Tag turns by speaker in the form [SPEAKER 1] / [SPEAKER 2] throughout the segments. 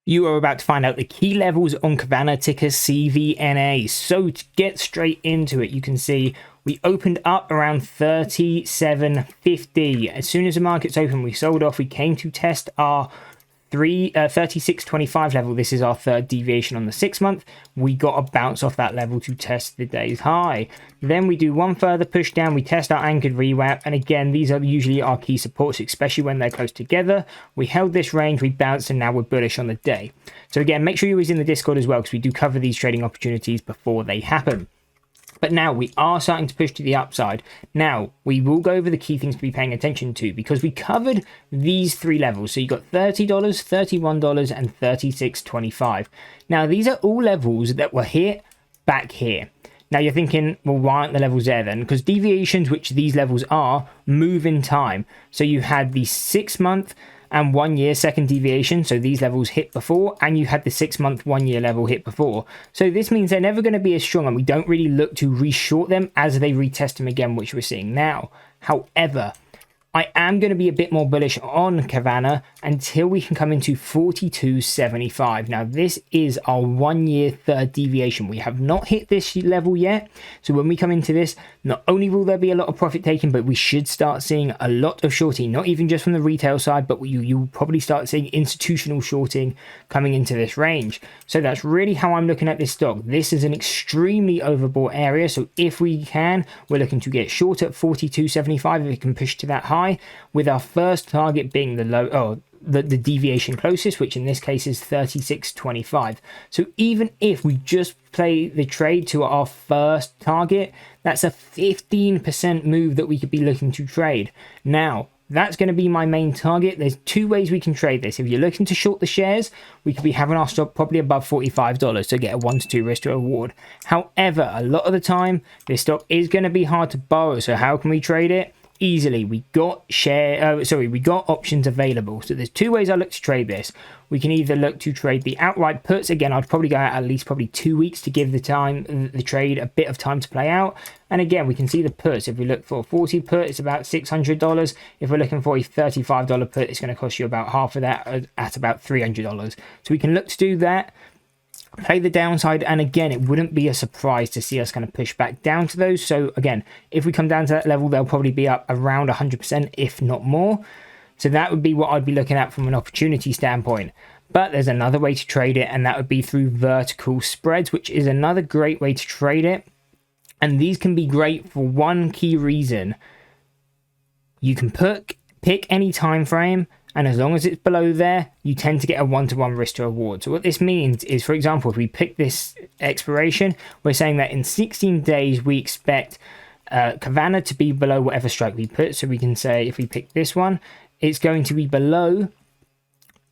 [SPEAKER 1] You are about to find out the key levels on Carvana ticker CVNA. So to get straight into it, you can see we opened up around 37.50. As soon as the markets open, we sold off. We came to test our 36.25 level. This is our third deviation on the 6 month. We got a bounce off that level to test the day's high. Then we do one further push down. We test our anchored VWAP, and again, these are usually our key supports, especially when they're close together. We held this range, we bounced, and now we're bullish on the day. So again, make sure you're in the Discord as well, because we do cover these trading opportunities before they happen. But now we are starting to push to the upside. Now we will go over the key things to be paying attention to, because we covered these three levels. So you got $30, $31, and $36.25. Now these are all levels that were hit back here. Now you're thinking, well, why aren't the levels there then? Because deviations, which these levels are, move in time. So you had the 6 month and 1 year second deviation, so these levels hit before, and you had the 6 month 1 year level hit before. So this means they're never going to be as strong, and we don't really look to reshort them as they retest them again, which we're seeing now. However, I am going to be a bit more bullish on Carvana until we can come into 42.75. Now, this is our 1 year third deviation. We have not hit this level yet. So when we come into this, not only will there be a lot of profit taken, but we should start seeing a lot of shorting, not even just from the retail side, but you'll probably start seeing institutional shorting coming into this range. So that's really how I'm looking at this stock. This is an extremely overbought area. So if we can, we're looking to get short at 42.75 if we can push to that high, with our first target being the deviation closest, which in this case is 36.25. So even if we just play the trade to our first target, that's a 15% move that we could be looking to trade. Now, that's going to be my main target. There's two ways we can trade this. If you're looking to short the shares, we could be having our stop probably above $45 to get a 1 to 2 risk to reward. However, a lot of the time, this stock is going to be hard to borrow. So how can we trade it? Easily. We got options available. So there's two ways I look to trade this. We can either look to trade the outright puts. Again, I'd probably go out at least probably 2 weeks to give the trade a bit of time to play out. And again, we can see the puts. If we look for a 40 put, it's about $600. If we're looking for a $35 put, it's going to cost you about half of that at about $300. So we can look to do that, play the downside, and again, it wouldn't be a surprise to see us kind of push back down to those. So again, if we come down to that level, they'll probably be up around 100%, if not more. So that would be what I'd be looking at from an opportunity standpoint. But there's another way to trade it, and that would be through vertical spreads, which is another great way to trade it. And these can be great for one key reason. You can pick any time frame, and as long as it's below there, you tend to get a 1-to-1 risk to reward. So what this means is, for example, if we pick this expiration, we're saying that in 16 days, we expect Carvana to be below whatever strike we put. So we can say, if we pick this one, it's going to be below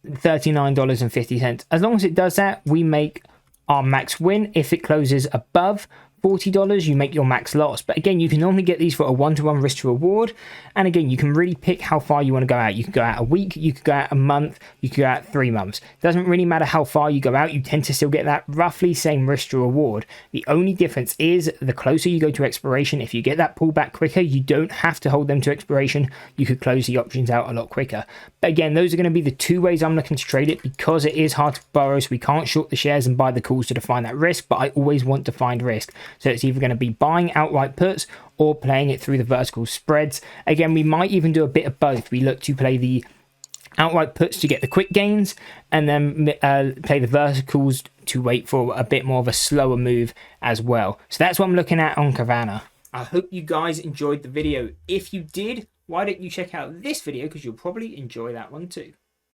[SPEAKER 1] $39.50. As long as it does that, we make our max win. If it closes above $40, you make your max loss. But again, you can normally get these for a 1-to-1 risk to reward. And again, you can really pick how far you want to go out. You could go out a week, you could go out a month, you could go out 3 months. Doesn't really matter how far you go out, you tend to still get that roughly same risk to reward. The only difference is the closer you go to expiration, if you get that pullback quicker, you don't have to hold them to expiration. You could close the options out a lot quicker. But again, those are going to be the two ways I'm looking to trade it, because it is hard to borrow, so we can't short the shares and buy the calls to define that risk, but I always want to find risk. So it's either going to be buying outright puts or playing it through the vertical spreads. Again, we might even do a bit of both. We look to play the outright puts to get the quick gains, and then play the verticals to wait for a bit more of a slower move as well. So that's what I'm looking at on Carvana. I hope you guys enjoyed the video. If you did, why don't you check out this video, because you'll probably enjoy that one too.